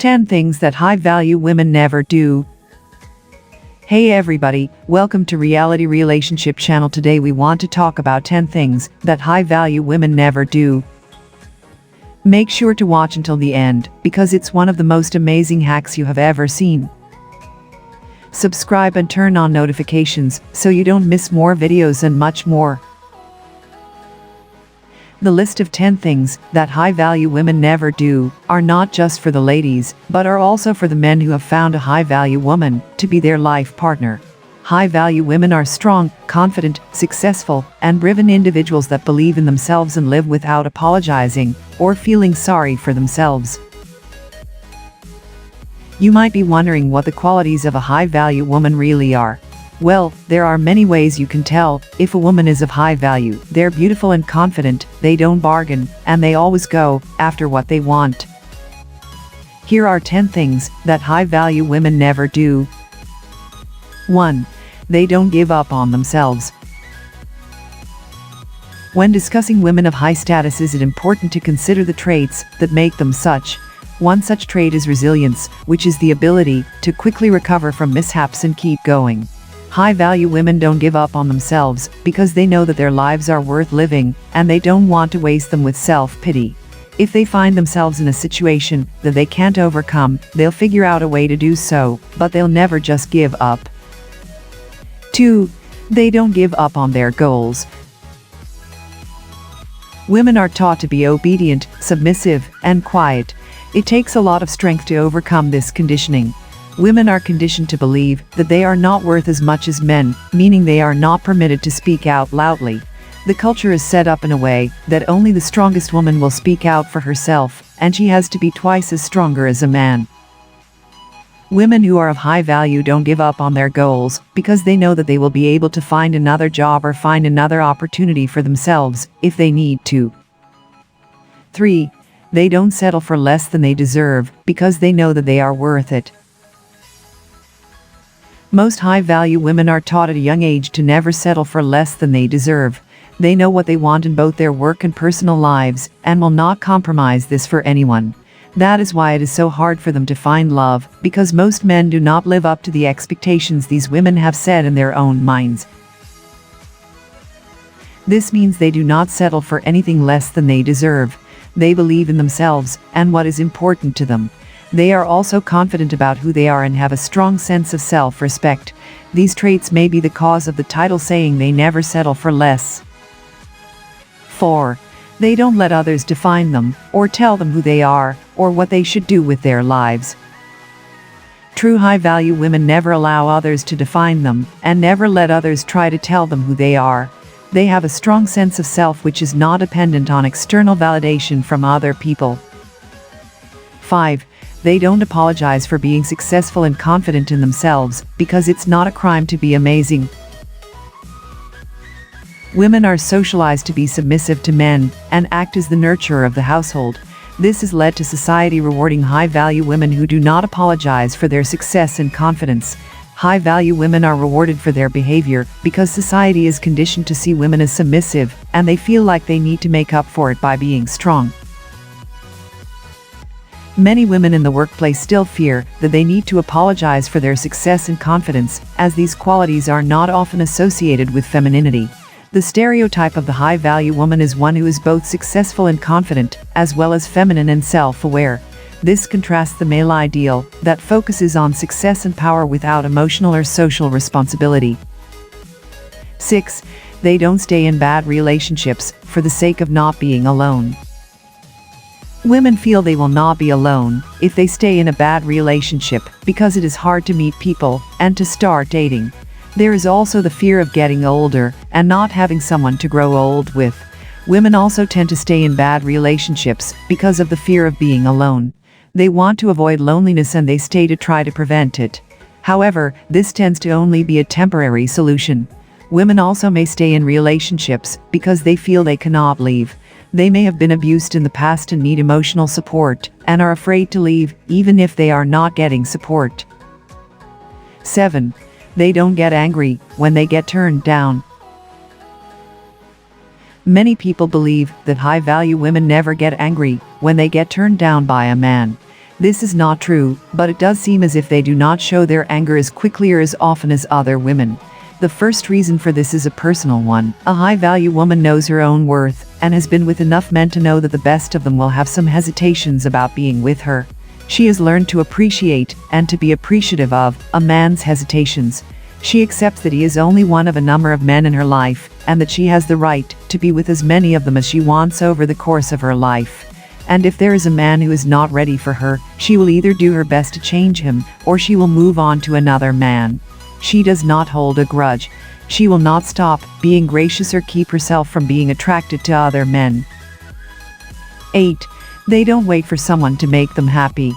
10 things that high-value women never do. Hey everybody, welcome to Reality Relationship Channel. Today we want to talk about 10 things that high-value women never do. Make sure to watch until the end, because it's one of the most amazing hacks you have ever seen. Subscribe and turn on notifications so you don't miss more videos and much more. The list of 10 things that high-value women never do are not just for the ladies, but are also for the men who have found a high-value woman to be their life partner. High-value women are strong, confident, successful, and driven individuals that believe in themselves and live without apologizing or feeling sorry for themselves. You might be wondering what the qualities of a high-value woman really are. Well, there are many ways you can tell if a woman is of high value. They're beautiful and confident, they don't bargain, and they always go after what they want. Here are 10 things that high-value women never do. 1. They don't give up on themselves. When discussing women of high status, is it important to consider the traits that make them such. One such trait is resilience, which is the ability to quickly recover from mishaps and keep going. High-value women don't give up on themselves because they know that their lives are worth living, and they don't want to waste them with self-pity. If they find themselves in a situation that they can't overcome, they'll figure out a way to do so, but they'll never just give up. 2. They don't give up on their goals. Women are taught to be obedient, submissive, and quiet. It takes a lot of strength to overcome this conditioning. Women are conditioned to believe that they are not worth as much as men, meaning they are not permitted to speak out loudly. The culture is set up in a way that only the strongest woman will speak out for herself, and she has to be twice as stronger as a man. Women who are of high value don't give up on their goals because they know that they will be able to find another job or find another opportunity for themselves if they need to. 3. They don't settle for less than they deserve because they know that they are worth it. Most high-value women are taught at a young age to never settle for less than they deserve. They know what they want in both their work and personal lives, and will not compromise this for anyone. That is why it is so hard for them to find love, because most men do not live up to the expectations these women have set in their own minds. This means they do not settle for anything less than they deserve. They believe in themselves and what is important to them. They are also confident about who they are and have a strong sense of self-respect. These traits may be the cause of the title saying they never settle for less. 4. They don't let others define them, or tell them who they are, or what they should do with their lives. True high-value women never allow others to define them, and never let others try to tell them who they are. They have a strong sense of self which is not dependent on external validation from other people. 5. They don't apologize for being successful and confident in themselves, because it's not a crime to be amazing. Women are socialized to be submissive to men and act as the nurturer of the household. This has led to society rewarding high-value women who do not apologize for their success and confidence. High-value women are rewarded for their behavior because society is conditioned to see women as submissive, and they feel like they need to make up for it by being strong. Many women in the workplace still fear that they need to apologize for their success and confidence, as these qualities are not often associated with femininity. The stereotype of the high-value woman is one who is both successful and confident, as well as feminine and self-aware. This contrasts the male ideal that focuses on success and power without emotional or social responsibility. 6. They don't stay in bad relationships for the sake of not being alone. Women feel they will not be alone if they stay in a bad relationship because it is hard to meet people and to start dating. There is also the fear of getting older and not having someone to grow old with. Women also tend to stay in bad relationships because of the fear of being alone. They want to avoid loneliness and they stay to try to prevent it. However, this tends to only be a temporary solution. Women also may stay in relationships because they feel they cannot leave. They may have been abused in the past and need emotional support, and are afraid to leave, even if they are not getting support. 7. They don't get angry when they get turned down. Many people believe that high-value women never get angry when they get turned down by a man. This is not true, but it does seem as if they do not show their anger as quickly or as often as other women. The first reason for this is a personal one. A high-value woman knows her own worth, and has been with enough men to know that the best of them will have some hesitations about being with her. She has learned to appreciate, and to be appreciative of, a man's hesitations. She accepts that he is only one of a number of men in her life, and that she has the right to be with as many of them as she wants over the course of her life. And if there is a man who is not ready for her, she will either do her best to change him, or she will move on to another man. She does not hold a grudge. She will not stop being gracious or keep herself from being attracted to other men. 8. They don't wait for someone to make them happy.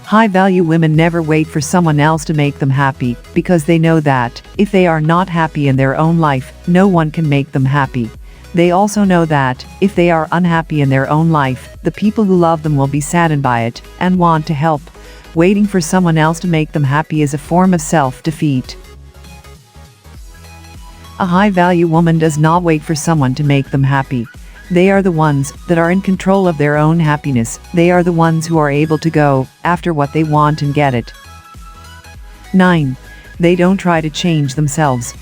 High-value women never wait for someone else to make them happy, because they know that, if they are not happy in their own life, no one can make them happy. They also know that, if they are unhappy in their own life, the people who love them will be saddened by it, and want to help. Waiting for someone else to make them happy is a form of self-defeat. A high-value woman does not wait for someone to make them happy. They are the ones that are in control of their own happiness. They are the ones who are able to go after what they want and get it. 9. They don't try to change themselves.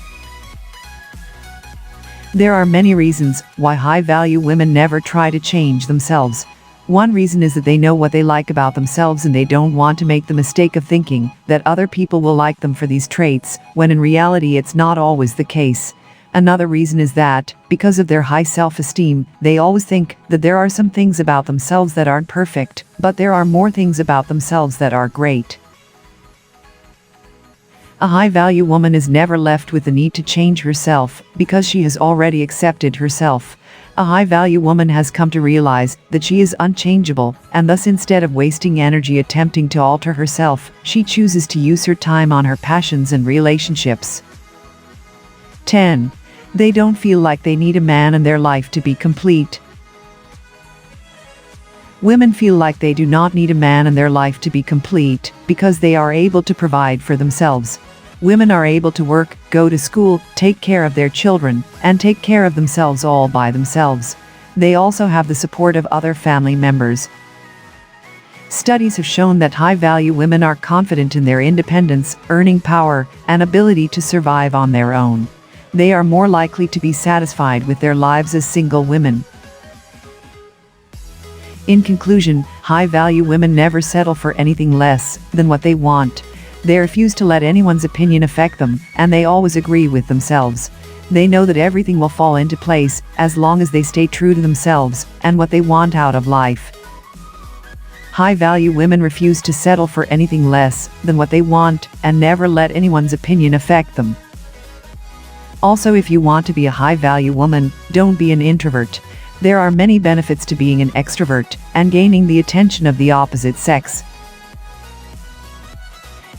There are many reasons why high-value women never try to change themselves. One reason is that they know what they like about themselves and they don't want to make the mistake of thinking that other people will like them for these traits, when in reality it's not always the case. Another reason is that, because of their high self-esteem, they always think that there are some things about themselves that aren't perfect, but there are more things about themselves that are great. A high-value woman is never left with the need to change herself, because she has already accepted herself. A high-value woman has come to realize that she is unchangeable, and thus instead of wasting energy attempting to alter herself, she chooses to use her time on her passions and relationships. 10. They don't feel like they need a man in their life to be complete. Women feel like they do not need a man in their life to be complete, because they are able to provide for themselves. Women are able to work, go to school, take care of their children, and take care of themselves all by themselves. They also have the support of other family members. Studies have shown that high-value women are confident in their independence, earning power, and ability to survive on their own. They are more likely to be satisfied with their lives as single women. In conclusion, high-value women never settle for anything less than what they want. They refuse to let anyone's opinion affect them, and they always agree with themselves. They know that everything will fall into place as long as they stay true to themselves and what they want out of life. High-value women refuse to settle for anything less than what they want and never let anyone's opinion affect them. Also, if you want to be a high-value woman, don't be an introvert. There are many benefits to being an extrovert and gaining the attention of the opposite sex.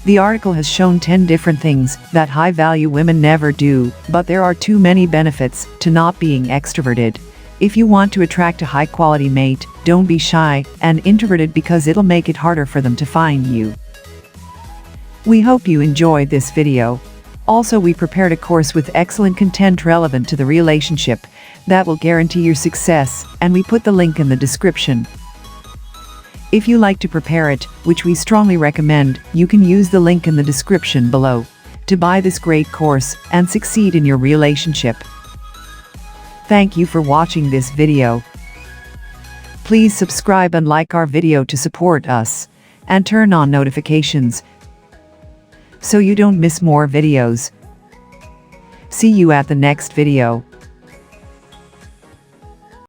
The article has shown 10 different things that high-value women never do, but there are too many benefits to not being extroverted. If you want to attract a high-quality mate, don't be shy and introverted, because it'll make it harder for them to find you. We hope you enjoyed this video. Also, we prepared a course with excellent content relevant to the relationship that will guarantee your success, and we put the link in the description. If you like to prepare it, which we strongly recommend, you can use the link in the description below to buy this great course and succeed in your relationship. Thank you for watching this video. Please subscribe and like our video to support us, and turn on notifications so you don't miss more videos. See you at the next video.